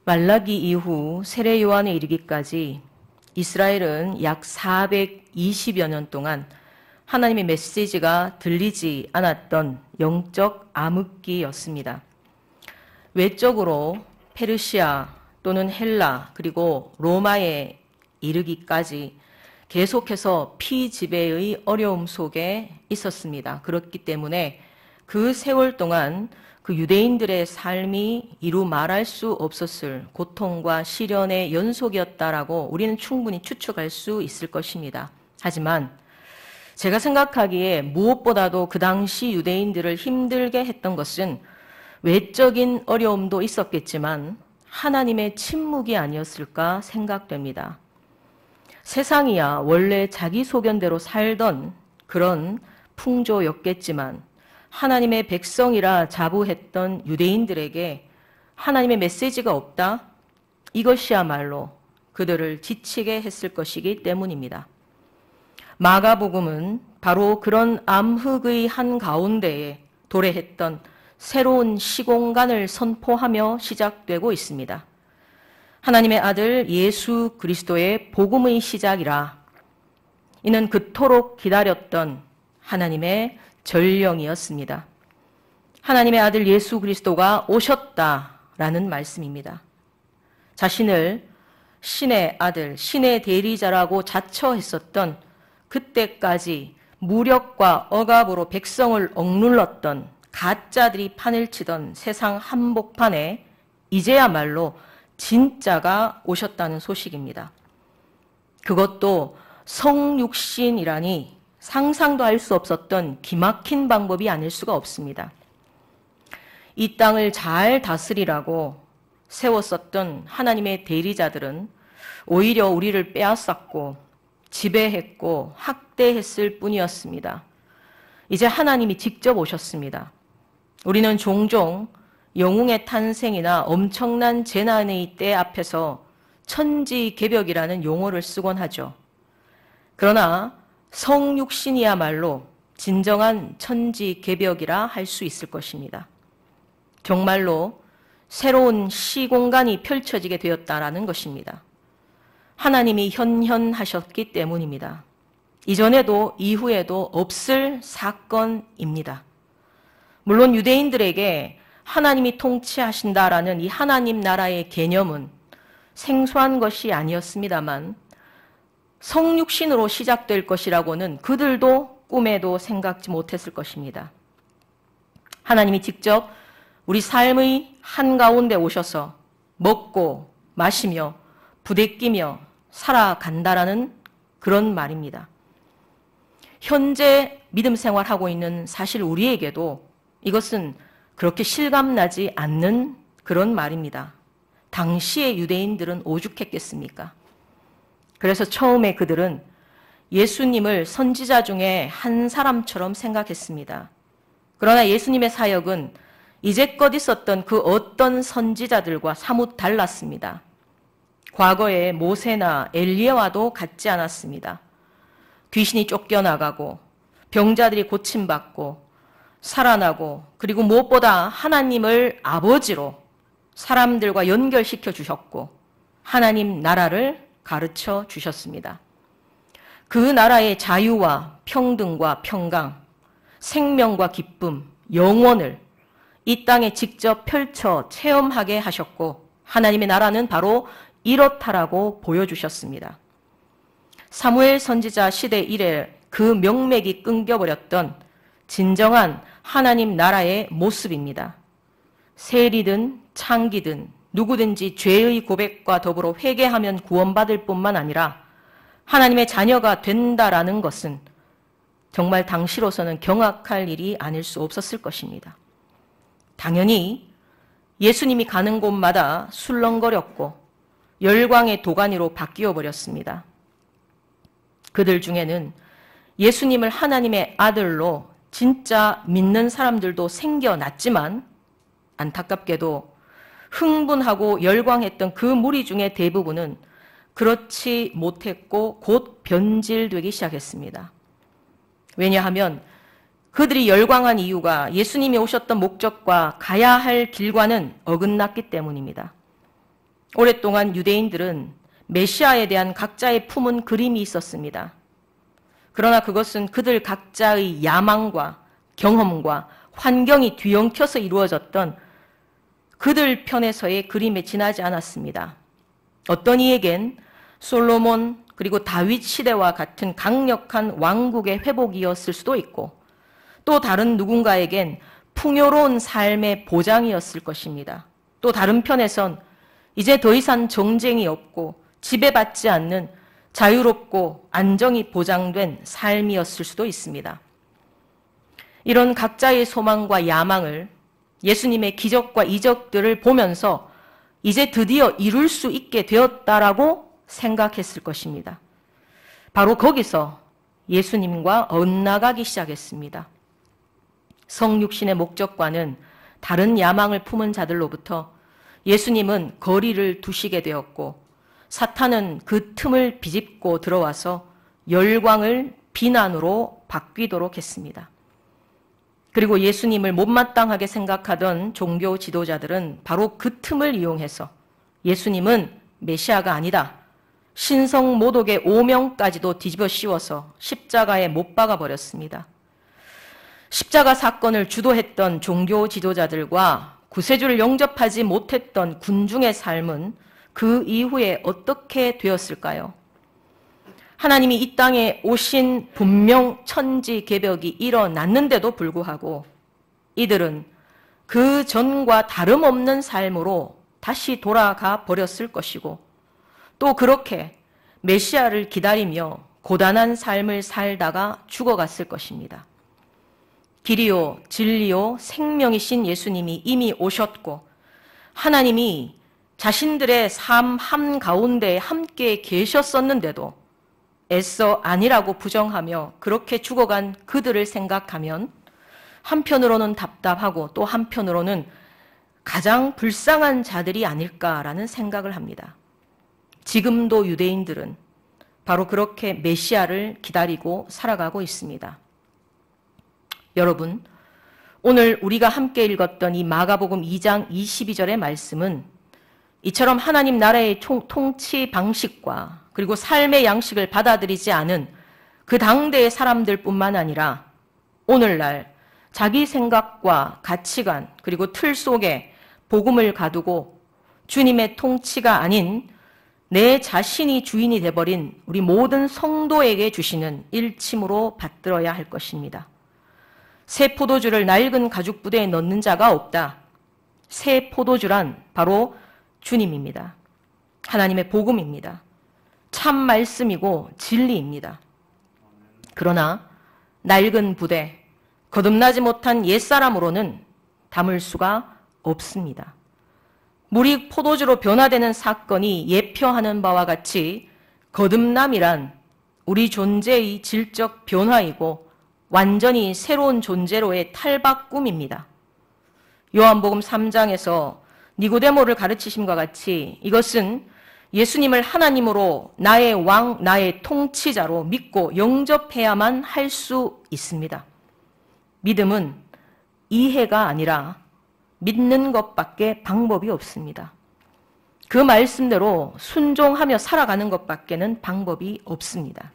말라기 이후 세례 요한에 이르기까지 이스라엘은 약 420여 년 동안 하나님의 메시지가 들리지 않았던 영적 암흑기였습니다. 외적으로 페르시아 또는 헬라 그리고 로마에 이르기까지 계속해서 피지배의 어려움 속에 있었습니다. 그렇기 때문에 그 세월 동안 그 유대인들의 삶이 이루 말할 수 없었을 고통과 시련의 연속이었다라고 우리는 충분히 추측할 수 있을 것입니다. 하지만 제가 생각하기에 무엇보다도 그 당시 유대인들을 힘들게 했던 것은 외적인 어려움도 있었겠지만 하나님의 침묵이 아니었을까 생각됩니다. 세상이야 원래 자기 소견대로 살던 그런 풍조였겠지만 하나님의 백성이라 자부했던 유대인들에게 하나님의 메시지가 없다? 이것이야말로 그들을 지치게 했을 것이기 때문입니다. 마가복음은 바로 그런 암흑의 한가운데에 도래했던 새로운 시공간을 선포하며 시작되고 있습니다. 하나님의 아들 예수 그리스도의 복음의 시작이라. 이는 그토록 기다렸던 하나님의 전령이었습니다. 하나님의 아들 예수 그리스도가 오셨다라는 말씀입니다. 자신을 신의 아들, 신의 대리자라고 자처했었던 그때까지 무력과 억압으로 백성을 억눌렀던 가짜들이 판을 치던 세상 한복판에 이제야말로 진짜가 오셨다는 소식입니다. 그것도 성육신이라니 상상도 할 수 없었던 기막힌 방법이 아닐 수가 없습니다. 이 땅을 잘 다스리라고 세웠었던 하나님의 대리자들은 오히려 우리를 빼앗았고 지배했고 학대했을 뿐이었습니다. 이제 하나님이 직접 오셨습니다. 우리는 종종 영웅의 탄생이나 엄청난 재난의 때 앞에서 천지개벽이라는 용어를 쓰곤 하죠. 그러나 성육신이야말로 진정한 천지개벽이라 할 수 있을 것입니다. 정말로 새로운 시공간이 펼쳐지게 되었다라는 것입니다. 하나님이 현현하셨기 때문입니다. 이전에도 이후에도 없을 사건입니다. 물론 유대인들에게 하나님이 통치하신다라는 이 하나님 나라의 개념은 생소한 것이 아니었습니다만 성육신으로 시작될 것이라고는 그들도 꿈에도 생각지 못했을 것입니다. 하나님이 직접 우리 삶의 한가운데 오셔서 먹고 마시며 부대끼며 살아간다라는 그런 말입니다. 현재 믿음 생활하고 있는 사실 우리에게도 이것은 그렇게 실감나지 않는 그런 말입니다. 당시의 유대인들은 오죽했겠습니까? 그래서 처음에 그들은 예수님을 선지자 중에 한 사람처럼 생각했습니다. 그러나 예수님의 사역은 이제껏 있었던 그 어떤 선지자들과 사뭇 달랐습니다. 과거에 모세나 엘리야와도 같지 않았습니다. 귀신이 쫓겨나가고 병자들이 고침받고 살아나고 그리고 무엇보다 하나님을 아버지로 사람들과 연결시켜 주셨고 하나님 나라를 가르쳐 주셨습니다. 그 나라의 자유와 평등과 평강, 생명과 기쁨, 영원을 이 땅에 직접 펼쳐 체험하게 하셨고 하나님의 나라는 바로 이렇다라고 보여주셨습니다. 사무엘 선지자 시대 이래 그 명맥이 끊겨버렸던 진정한 하나님 나라의 모습입니다. 세리든 창기든 누구든지 죄의 고백과 더불어 회개하면 구원받을 뿐만 아니라 하나님의 자녀가 된다라는 것은 정말 당시로서는 경악할 일이 아닐 수 없었을 것입니다. 당연히 예수님이 가는 곳마다 술렁거렸고 열광의 도가니로 바뀌어 버렸습니다. 그들 중에는 예수님을 하나님의 아들로 진짜 믿는 사람들도 생겨났지만 안타깝게도 흥분하고 열광했던 그 무리 중에 대부분은 그렇지 못했고 곧 변질되기 시작했습니다. 왜냐하면 그들이 열광한 이유가 예수님이 오셨던 목적과 가야 할 길과는 어긋났기 때문입니다. 오랫동안 유대인들은 메시아에 대한 각자의 품은 그림이 있었습니다. 그러나 그것은 그들 각자의 야망과 경험과 환경이 뒤엉켜서 이루어졌던 그들 편에서의 그림에 지나지 않았습니다. 어떤 이에겐 솔로몬 그리고 다윗 시대와 같은 강력한 왕국의 회복이었을 수도 있고, 또 다른 누군가에겐 풍요로운 삶의 보장이었을 것입니다. 또 다른 편에선 이제 더 이상 정쟁이 없고 지배받지 않는 자유롭고 안정이 보장된 삶이었을 수도 있습니다. 이런 각자의 소망과 야망을 예수님의 기적과 이적들을 보면서 이제 드디어 이룰 수 있게 되었다라고 생각했을 것입니다. 바로 거기서 예수님과 엇나가기 시작했습니다. 성육신의 목적과는 다른 야망을 품은 자들로부터 예수님은 거리를 두시게 되었고, 사탄은 그 틈을 비집고 들어와서 열광을 비난으로 바뀌도록 했습니다. 그리고 예수님을 못마땅하게 생각하던 종교 지도자들은 바로 그 틈을 이용해서 예수님은 메시아가 아니다, 신성 모독의 오명까지도 뒤집어 씌워서 십자가에 못 박아 버렸습니다. 십자가 사건을 주도했던 종교 지도자들과 구세주를 영접하지 못했던 군중의 삶은 그 이후에 어떻게 되었을까요? 하나님이 이 땅에 오신 분명 천지개벽이 일어났는데도 불구하고 이들은 그 전과 다름없는 삶으로 다시 돌아가 버렸을 것이고, 또 그렇게 메시아를 기다리며 고단한 삶을 살다가 죽어갔을 것입니다. 길이요 진리요 생명이신 예수님이 이미 오셨고, 하나님이 자신들의 삶 한가운데 함께 계셨었는데도 애써 아니라고 부정하며 그렇게 죽어간 그들을 생각하면 한편으로는 답답하고 또 한편으로는 가장 불쌍한 자들이 아닐까라는 생각을 합니다. 지금도 유대인들은 바로 그렇게 메시아를 기다리고 살아가고 있습니다. 여러분, 오늘 우리가 함께 읽었던 이 마가복음 2장 22절의 말씀은 이처럼 하나님 나라의 통치 방식과 그리고 삶의 양식을 받아들이지 않은 그 당대의 사람들뿐만 아니라 오늘날 자기 생각과 가치관 그리고 틀 속에 복음을 가두고 주님의 통치가 아닌 내 자신이 주인이 돼버린 우리 모든 성도에게 주시는 일침으로 받들어야 할 것입니다. 새 포도주를 낡은 가죽 부대에 넣는 자가 없다. 새 포도주란 바로 주님입니다. 하나님의 복음입니다. 참 말씀이고 진리입니다. 그러나 낡은 부대, 거듭나지 못한 옛사람으로는 담을 수가 없습니다. 물이 포도주로 변화되는 사건이 예표하는 바와 같이 거듭남이란 우리 존재의 질적 변화이고 완전히 새로운 존재로의 탈바꿈입니다. 요한복음 3장에서 니고데모를 가르치심과 같이 이것은 예수님을 하나님으로 나의 왕, 나의 통치자로 믿고 영접해야만 할 수 있습니다. 믿음은 이해가 아니라 믿는 것밖에 방법이 없습니다. 그 말씀대로 순종하며 살아가는 것밖에는 방법이 없습니다.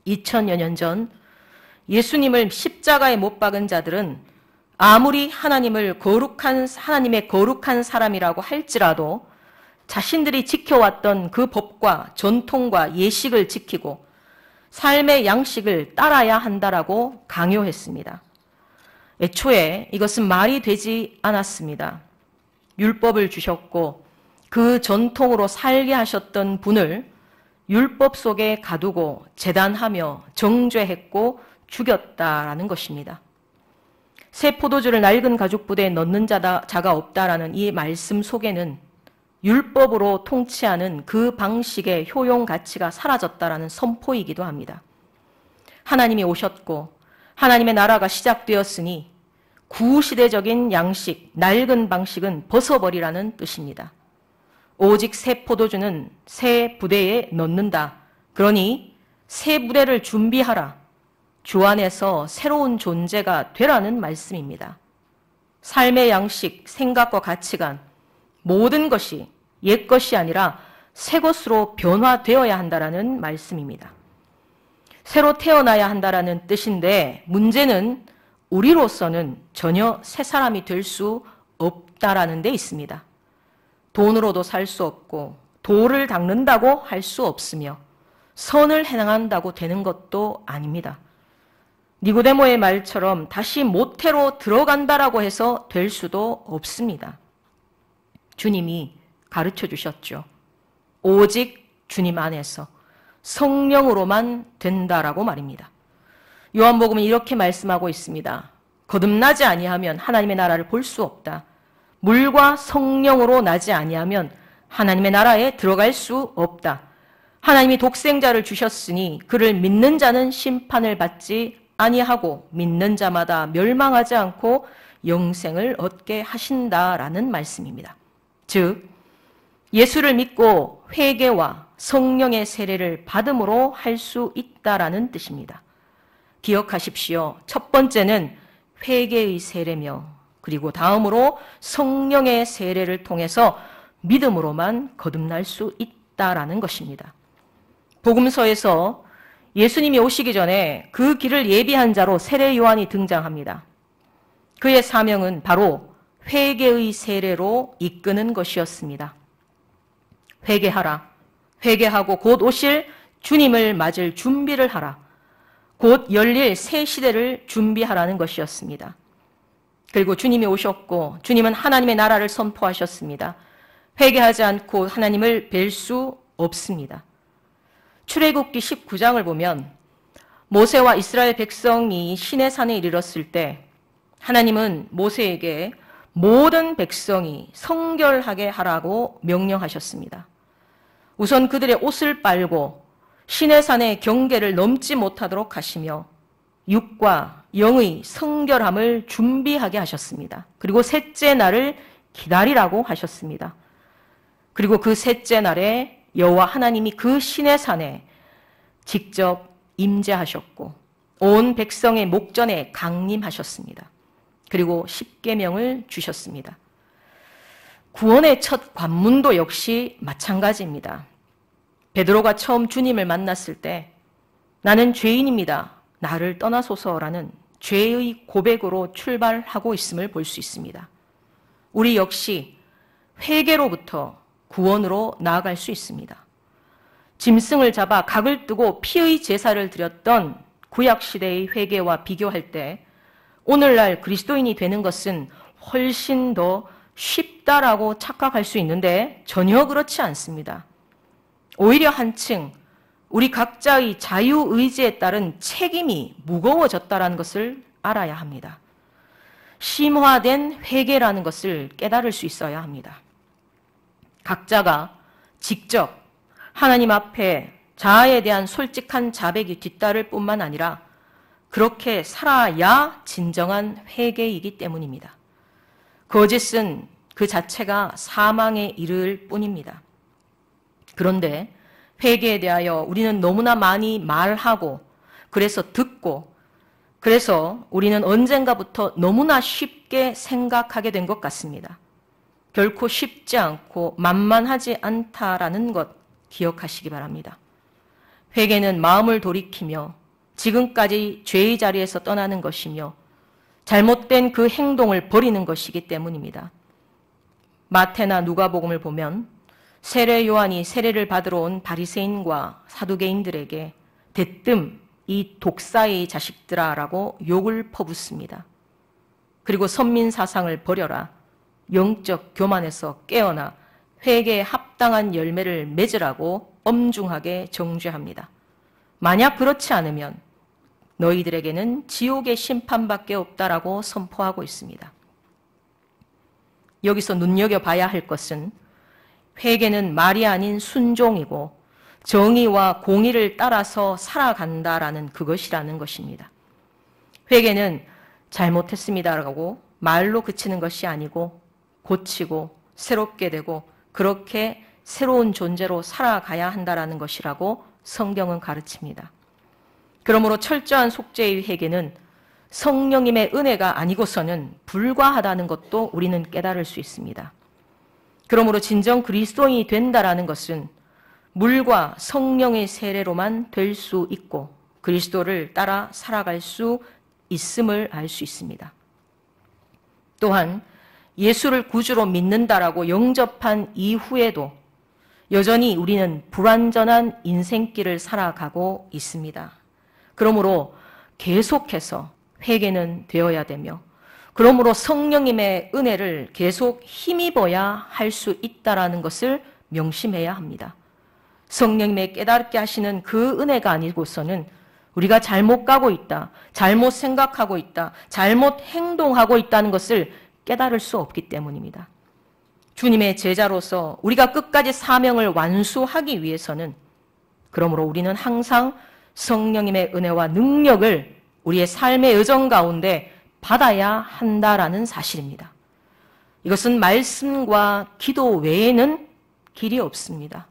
2000여 년 전 예수님을 십자가에 못 박은 자들은 아무리 하나님의 거룩한 사람이라고 할지라도 자신들이 지켜왔던 그 법과 전통과 예식을 지키고 삶의 양식을 따라야 한다라고 강요했습니다. 애초에 이것은 말이 되지 않았습니다. 율법을 주셨고 그 전통으로 살게 하셨던 분을 율법 속에 가두고 제단하며 정죄했고 죽였다라는 것입니다. 새 포도주를 낡은 가죽 부대에 넣는 자가 없다라는 이 말씀 속에는 율법으로 통치하는 그 방식의 효용 가치가 사라졌다라는 선포이기도 합니다. 하나님이 오셨고 하나님의 나라가 시작되었으니 구시대적인 양식, 낡은 방식은 벗어버리라는 뜻입니다. 오직 새 포도주는 새 부대에 넣는다. 그러니 새 부대를 준비하라. 주 안에서 새로운 존재가 되라는 말씀입니다. 삶의 양식, 생각과 가치관, 모든 것이 옛것이 아니라 새것으로 변화되어야 한다라는 말씀입니다. 새로 태어나야 한다라는 뜻인데 문제는 우리로서는 전혀 새 사람이 될 수 없다라는 데 있습니다. 돈으로도 살 수 없고 도를 닦는다고 할 수 없으며 선을 행한다고 되는 것도 아닙니다. 니고데모의 말처럼 다시 모태로 들어간다라고 해서 될 수도 없습니다. 주님이 가르쳐 주셨죠. 오직 주님 안에서 성령으로만 된다라고 말입니다. 요한복음은 이렇게 말씀하고 있습니다. 거듭나지 아니하면 하나님의 나라를 볼 수 없다. 물과 성령으로 나지 아니하면 하나님의 나라에 들어갈 수 없다. 하나님이 독생자를 주셨으니 그를 믿는 자는 심판을 받지 아니하고 믿는 자마다 멸망하지 않고 영생을 얻게 하신다라는 말씀입니다. 즉 예수를 믿고 회개와 성령의 세례를 받음으로 할 수 있다라는 뜻입니다. 기억하십시오. 첫 번째는 회개의 세례며 그리고 다음으로 성령의 세례를 통해서 믿음으로만 거듭날 수 있다라는 것입니다. 복음서에서 예수님이 오시기 전에 그 길을 예비한 자로 세례 요한이 등장합니다. 그의 사명은 바로 회개의 세례로 이끄는 것이었습니다. 회개하라. 회개하고 곧 오실 주님을 맞을 준비를 하라. 곧 열릴 새 시대를 준비하라는 것이었습니다. 그리고 주님이 오셨고 주님은 하나님의 나라를 선포하셨습니다. 회개하지 않고 하나님을 뵐 수 없습니다. 출애굽기 19장을 보면 모세와 이스라엘 백성이 시내산에 이르렀을 때 하나님은 모세에게 모든 백성이 성결하게 하라고 명령하셨습니다. 우선 그들의 옷을 빨고 시내산의 경계를 넘지 못하도록 하시며 육과 영의 성결함을 준비하게 하셨습니다. 그리고 셋째 날을 기다리라고 하셨습니다. 그리고 그 셋째 날에 여호와 하나님이 그 시내산에 직접 임재하셨고 온 백성의 목전에 강림하셨습니다. 그리고 십계명을 주셨습니다. 구원의 첫 관문도 역시 마찬가지입니다. 베드로가 처음 주님을 만났을 때 나는 죄인입니다. 나를 떠나소서라는 죄의 고백으로 출발하고 있음을 볼 수 있습니다. 우리 역시 회개로부터 구원으로 나아갈 수 있습니다. 짐승을 잡아 각을 뜨고 피의 제사를 드렸던 구약시대의 회개와 비교할 때 오늘날 그리스도인이 되는 것은 훨씬 더 쉽다라고 착각할 수 있는데 전혀 그렇지 않습니다. 오히려 한층 우리 각자의 자유의지에 따른 책임이 무거워졌다는 것을 알아야 합니다. 심화된 회개라는 것을 깨달을 수 있어야 합니다. 각자가 직접 하나님 앞에 자아에 대한 솔직한 자백이 뒤따를 뿐만 아니라 그렇게 살아야 진정한 회개이기 때문입니다. 거짓은 그 자체가 사망에 이를 뿐입니다. 그런데 회개에 대하여 우리는 너무나 많이 말하고 그래서 듣고 그래서 우리는 언젠가부터 너무나 쉽게 생각하게 된 것 같습니다. 결코 쉽지 않고 만만하지 않다라는 것 기억하시기 바랍니다. 회개는 마음을 돌이키며 지금까지 죄의 자리에서 떠나는 것이며 잘못된 그 행동을 버리는 것이기 때문입니다. 마태나 누가복음을 보면 세례 요한이 세례를 받으러 온 바리새인과 사두개인들에게 대뜸 이 독사의 자식들아라고 욕을 퍼붓습니다. 그리고 선민사상을 버려라. 영적 교만에서 깨어나 회개에 합당한 열매를 맺으라고 엄중하게 정죄합니다. 만약 그렇지 않으면 너희들에게는 지옥의 심판밖에 없다라고 선포하고 있습니다. 여기서 눈여겨봐야 할 것은 회개는 말이 아닌 순종이고 정의와 공의를 따라서 살아간다라는 그것이라는 것입니다. 회개는 잘못했습니다라고 말로 그치는 것이 아니고 고치고 새롭게 되고 그렇게 새로운 존재로 살아가야 한다라는 것이라고 성경은 가르칩니다. 그러므로 철저한 속죄의 회개는 성령님의 은혜가 아니고서는 불가하다는 것도 우리는 깨달을 수 있습니다. 그러므로 진정 그리스도인이 된다라는 것은 물과 성령의 세례로만 될 수 있고 그리스도를 따라 살아갈 수 있음을 알 수 있습니다. 또한 예수를 구주로 믿는다라고 영접한 이후에도 여전히 우리는 불완전한 인생길을 살아가고 있습니다. 그러므로 계속해서 회개는 되어야 되며 그러므로 성령님의 은혜를 계속 힘입어야 할 수 있다는 것을 명심해야 합니다. 성령님의 깨닫게 하시는 그 은혜가 아니고서는 우리가 잘못 가고 있다, 잘못 생각하고 있다, 잘못 행동하고 있다는 것을 깨달을 수 없기 때문입니다. 주님의 제자로서 우리가 끝까지 사명을 완수하기 위해서는 그러므로 우리는 항상 성령님의 은혜와 능력을 우리의 삶의 여정 가운데 받아야 한다라는 사실입니다. 이것은 말씀과 기도 외에는 길이 없습니다.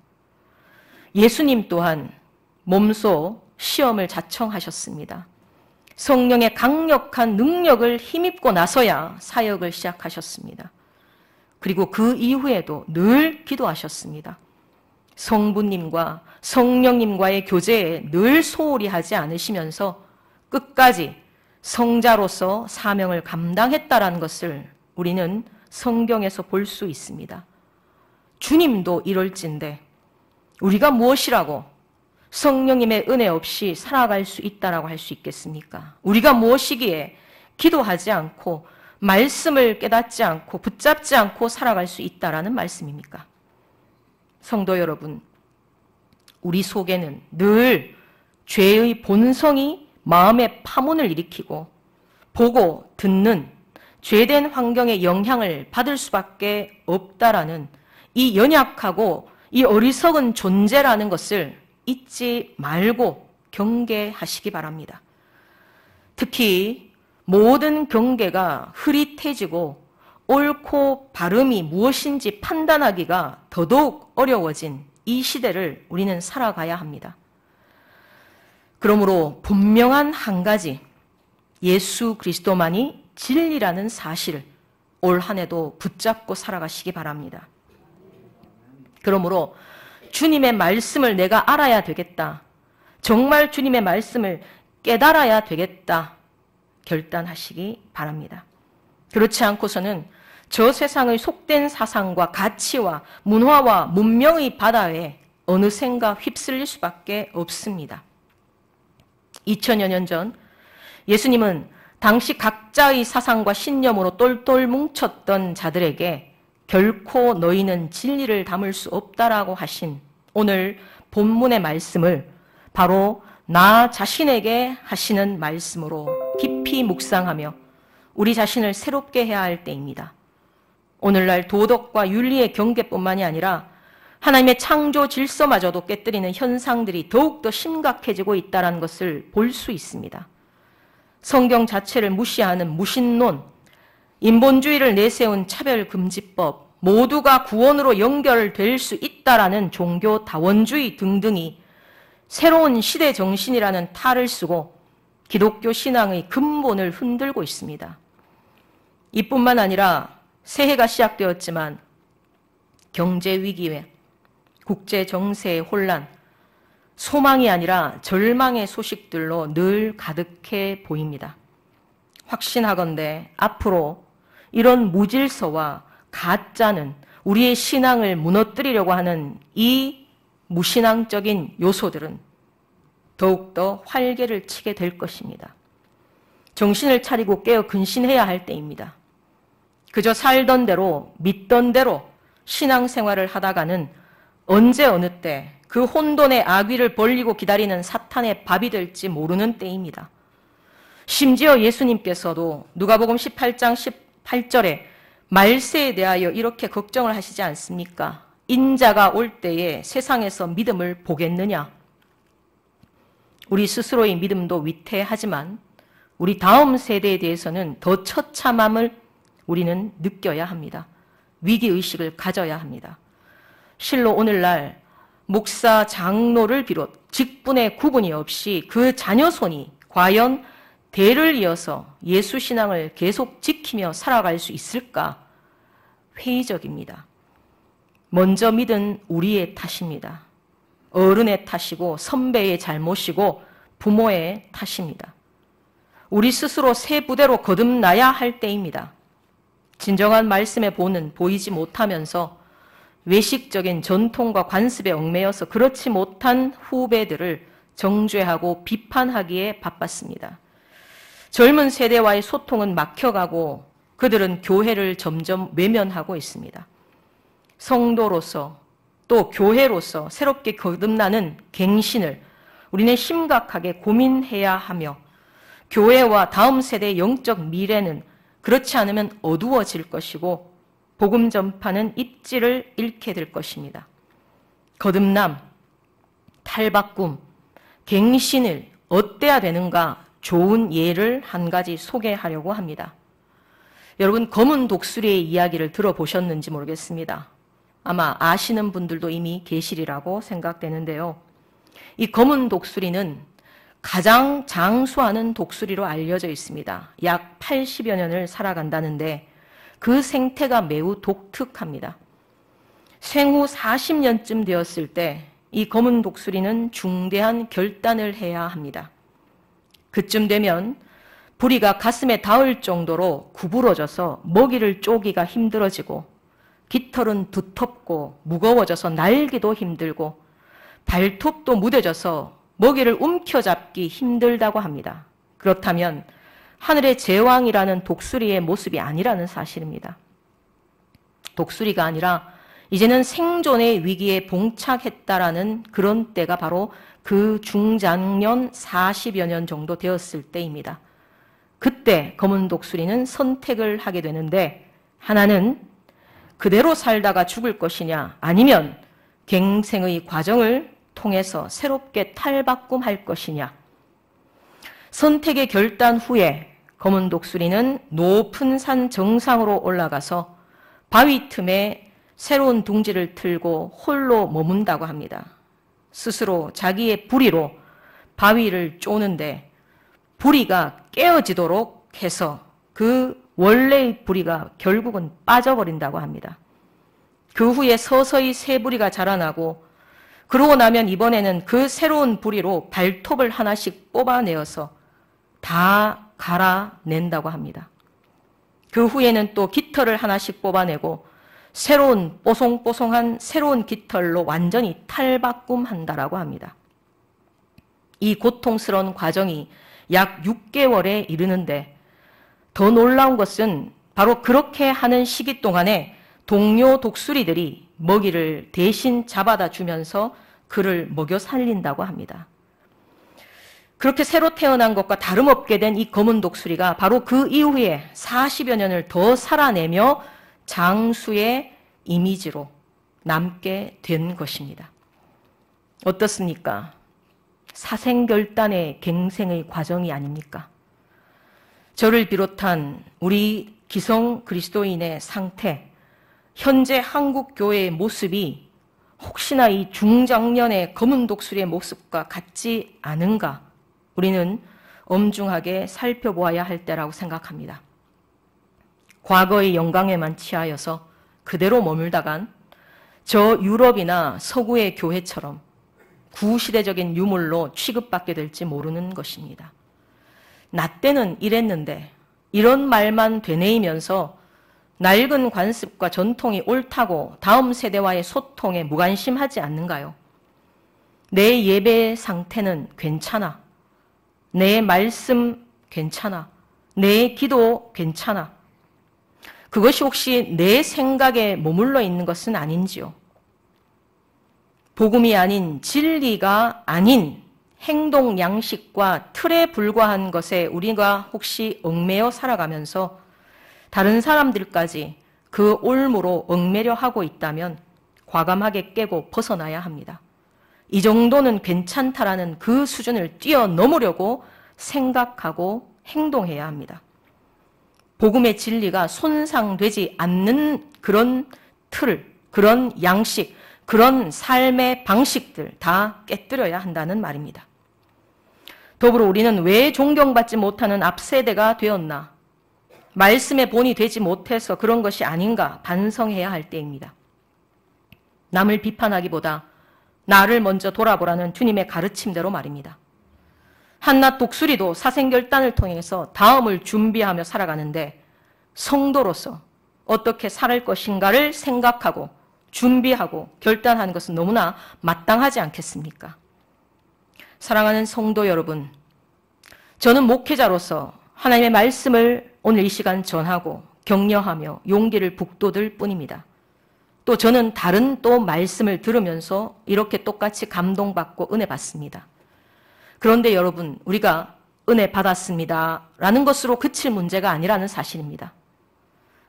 예수님 또한 몸소 시험을 자청하셨습니다. 성령의 강력한 능력을 힘입고 나서야 사역을 시작하셨습니다. 그리고 그 이후에도 늘 기도하셨습니다. 성부님과 성령님과의 교제에 늘 소홀히 하지 않으시면서 끝까지 성자로서 사명을 감당했다라는 것을 우리는 성경에서 볼 수 있습니다. 주님도 이럴진데 우리가 무엇이라고 성령님의 은혜 없이 살아갈 수 있다라고 할 수 있겠습니까? 우리가 무엇이기에 기도하지 않고 말씀을 깨닫지 않고 붙잡지 않고 살아갈 수 있다라는 말씀입니까? 성도 여러분, 우리 속에는 늘 죄의 본성이 마음의 파문을 일으키고 보고 듣는 죄된 환경의 영향을 받을 수밖에 없다라는 이 연약하고 이 어리석은 존재라는 것을 잊지 말고 경계하시기 바랍니다. 특히 모든 경계가 흐릿해지고 옳고 바름이 무엇인지 판단하기가 더더욱 어려워진 이 시대를 우리는 살아가야 합니다. 그러므로 분명한 한 가지, 예수 그리스도만이 진리라는 사실을 올 한 해도 붙잡고 살아가시기 바랍니다. 그러므로 주님의 말씀을 내가 알아야 되겠다. 정말 주님의 말씀을 깨달아야 되겠다. 결단하시기 바랍니다. 그렇지 않고서는 저 세상의 속된 사상과 가치와 문화와 문명의 바다에 어느샌가 휩쓸릴 수밖에 없습니다. 2000여 년 전 예수님은 당시 각자의 사상과 신념으로 똘똘 뭉쳤던 자들에게 결코 너희는 진리를 담을 수 없다라고 하신 오늘 본문의 말씀을 바로 나 자신에게 하시는 말씀으로 깊이 묵상하며 우리 자신을 새롭게 해야 할 때입니다. 오늘날 도덕과 윤리의 경계뿐만이 아니라 하나님의 창조 질서마저도 깨뜨리는 현상들이 더욱더 심각해지고 있다는 것을 볼 수 있습니다. 성경 자체를 무시하는 무신론, 인본주의를 내세운 차별금지법, 모두가 구원으로 연결될 수 있다라는 종교다원주의 등등이 새로운 시대 정신이라는 탈을 쓰고 기독교 신앙의 근본을 흔들고 있습니다. 이뿐만 아니라 새해가 시작되었지만 경제 위기에 국제 정세의 혼란, 소망이 아니라 절망의 소식들로 늘 가득해 보입니다. 확신하건대 앞으로 이런 무질서와 가짜는 우리의 신앙을 무너뜨리려고 하는 이 무신앙적인 요소들은 더욱더 활개를 치게 될 것입니다. 정신을 차리고 깨어 근신해야 할 때입니다. 그저 살던 대로 믿던 대로 신앙생활을 하다가는 언제 어느 때 그 혼돈의 아귀를 벌리고 기다리는 사탄의 밥이 될지 모르는 때입니다. 심지어 예수님께서도 누가복음 18장 18절에 말세에 대하여 이렇게 걱정을 하시지 않습니까? 인자가 올 때에 세상에서 믿음을 보겠느냐? 우리 스스로의 믿음도 위태하지만 우리 다음 세대에 대해서는 더 처참함을 우리는 느껴야 합니다. 위기의식을 가져야 합니다. 실로 오늘날 목사, 장로를 비롯 직분의 구분이 없이 그 자녀손이 과연 대를 이어서 예수 신앙을 계속 지키며 살아갈 수 있을까? 회의적입니다. 먼저 믿은 우리의 탓입니다. 어른의 탓이고 선배의 잘못이고 부모의 탓입니다. 우리 스스로 새 부대로 거듭나야 할 때입니다. 진정한 말씀의 본은 보이지 못하면서 외식적인 전통과 관습에 얽매여서 그렇지 못한 후배들을 정죄하고 비판하기에 바빴습니다. 젊은 세대와의 소통은 막혀가고 그들은 교회를 점점 외면하고 있습니다. 성도로서 또 교회로서 새롭게 거듭나는 갱신을 우리는 심각하게 고민해야 하며 교회와 다음 세대의 영적 미래는 그렇지 않으면 어두워질 것이고 복음 전파는 입지를 잃게 될 것입니다. 거듭남, 탈바꿈, 갱신을 어때야 되는가 좋은 예를 한 가지 소개하려고 합니다. 여러분 검은 독수리의 이야기를 들어보셨는지 모르겠습니다. 아마 아시는 분들도 이미 계시리라고 생각되는데요. 이 검은 독수리는 가장 장수하는 독수리로 알려져 있습니다. 약 80여 년을 살아간다는데 그 생태가 매우 독특합니다. 생후 40년쯤 되었을 때 이 검은 독수리는 중대한 결단을 해야 합니다. 그쯤 되면 부리가 가슴에 닿을 정도로 구부러져서 먹이를 쪼기가 힘들어지고 깃털은 두텁고 무거워져서 날기도 힘들고 발톱도 무뎌져서 먹이를 움켜잡기 힘들다고 합니다. 그렇다면 하늘의 제왕이라는 독수리의 모습이 아니라는 사실입니다. 독수리가 아니라 이제는 생존의 위기에 봉착했다라는 그런 때가 바로 그 중장년 40여 년 정도 되었을 때입니다. 그때 검은 독수리는 선택을 하게 되는데 하나는 그대로 살다가 죽을 것이냐 아니면 갱생의 과정을 통해서 새롭게 탈바꿈할 것이냐. 선택의 결단 후에 검은 독수리는 높은 산 정상으로 올라가서 바위 틈에 새로운 둥지를 틀고 홀로 머문다고 합니다. 스스로 자기의 부리로 바위를 쪼는데 부리가 깨어지도록 해서 그 원래의 부리가 결국은 빠져버린다고 합니다. 그 후에 서서히 새 부리가 자라나고 그러고 나면 이번에는 그 새로운 부리로 발톱을 하나씩 뽑아내어서 다 갈아낸다고 합니다. 그 후에는 또 깃털을 하나씩 뽑아내고 새로운 뽀송뽀송한 새로운 깃털로 완전히 탈바꿈한다라고 합니다. 이 고통스러운 과정이 약 6개월에 이르는데 더 놀라운 것은 바로 그렇게 하는 시기 동안에 동료 독수리들이 먹이를 대신 잡아다 주면서 그를 먹여 살린다고 합니다. 그렇게 새로 태어난 것과 다름없게 된 이 검은 독수리가 바로 그 이후에 40여 년을 더 살아내며 장수의 이미지로 남게 된 것입니다. 어떻습니까? 사생결단의 갱생의 과정이 아닙니까? 저를 비롯한 우리 기성 그리스도인의 상태, 현재 한국 교회의 모습이 혹시나 이 중장년의 검은 독수리의 모습과 같지 않은가 우리는 엄중하게 살펴보아야 할 때라고 생각합니다. 과거의 영광에만 취하여서 그대로 머물다간 저 유럽이나 서구의 교회처럼 구시대적인 유물로 취급받게 될지 모르는 것입니다. 나 때는 이랬는데 이런 말만 되뇌이면서 낡은 관습과 전통이 옳다고 다음 세대와의 소통에 무관심하지 않는가요? 내 예배 상태는 괜찮아. 내 말씀 괜찮아. 내 기도 괜찮아. 그것이 혹시 내 생각에 머물러 있는 것은 아닌지요? 복음이 아닌 진리가 아닌 행동 양식과 틀에 불과한 것에 우리가 혹시 얽매여 살아가면서 다른 사람들까지 그 올무로 얽매려 하고 있다면 과감하게 깨고 벗어나야 합니다. 이 정도는 괜찮다라는 그 수준을 뛰어넘으려고 생각하고 행동해야 합니다. 복음의 진리가 손상되지 않는 그런 틀, 그런 양식, 그런 삶의 방식들 다 깨뜨려야 한다는 말입니다. 더불어 우리는 왜 존경받지 못하는 앞세대가 되었나? 말씀의 본이 되지 못해서 그런 것이 아닌가 반성해야 할 때입니다. 남을 비판하기보다 나를 먼저 돌아보라는 주님의 가르침대로 말입니다. 한낱 독수리도 사생결단을 통해서 다음을 준비하며 살아가는데 성도로서 어떻게 살 것인가를 생각하고 준비하고 결단하는 것은 너무나 마땅하지 않겠습니까? 사랑하는 성도 여러분, 저는 목회자로서 하나님의 말씀을 오늘 이 시간 전하고 격려하며 용기를 북돋을 뿐입니다. 또 저는 다른 또 말씀을 들으면서 이렇게 똑같이 감동받고 은혜 받습니다. 그런데 여러분, 우리가 은혜 받았습니다 라는 것으로 그칠 문제가 아니라는 사실입니다.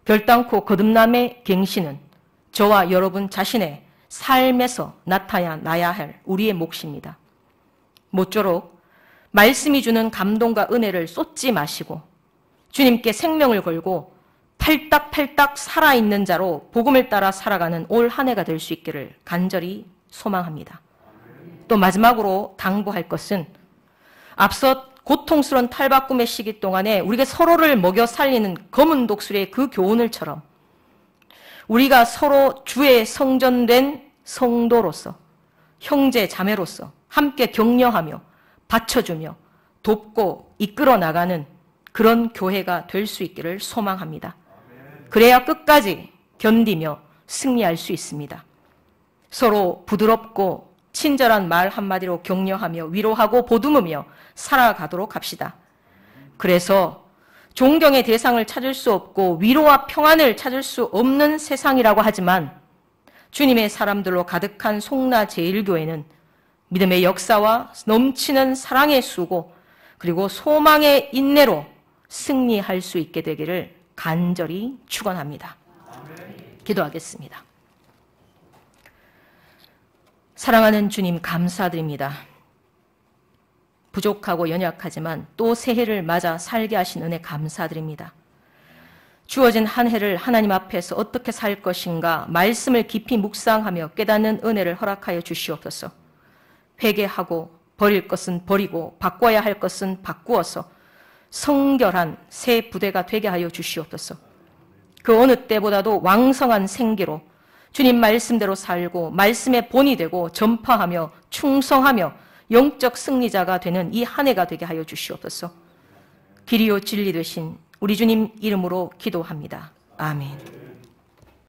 결단코 거듭남의 갱신은 저와 여러분 자신의 삶에서 나타나야 할 우리의 몫입니다. 모쪼록 말씀이 주는 감동과 은혜를 쏟지 마시고 주님께 생명을 걸고 팔딱팔딱 살아있는 자로 복음을 따라 살아가는 올 한 해가 될 수 있기를 간절히 소망합니다. 또 마지막으로 당부할 것은 앞서 고통스러운 탈바꿈의 시기 동안에 우리가 서로를 먹여 살리는 검은 독수리의 그 교훈을처럼 우리가 서로 주의 성전된 성도로서 형제 자매로서 함께 격려하며 받쳐주며 돕고 이끌어 나가는 그런 교회가 될 수 있기를 소망합니다. 그래야 끝까지 견디며 승리할 수 있습니다. 서로 부드럽고 친절한 말 한마디로 격려하며 위로하고 보듬으며 살아가도록 합시다. 그래서 존경의 대상을 찾을 수 없고 위로와 평안을 찾을 수 없는 세상이라고 하지만 주님의 사람들로 가득한 송라 제1교회는 믿음의 역사와 넘치는 사랑의 수고 그리고 소망의 인내로 승리할 수 있게 되기를 간절히 축원합니다. 기도하겠습니다. 사랑하는 주님 감사드립니다. 부족하고 연약하지만 또 새해를 맞아 살게 하신 은혜 감사드립니다. 주어진 한 해를 하나님 앞에서 어떻게 살 것인가 말씀을 깊이 묵상하며 깨닫는 은혜를 허락하여 주시옵소서. 회개하고 버릴 것은 버리고 바꿔야 할 것은 바꾸어서 성결한 새 부대가 되게 하여 주시옵소서. 그 어느 때보다도 왕성한 생기로 주님 말씀대로 살고 말씀의 본이 되고 전파하며 충성하며 영적 승리자가 되는 이 한 해가 되게 하여 주시옵소서. 길이요 진리 되신 우리 주님 이름으로 기도합니다. 아멘.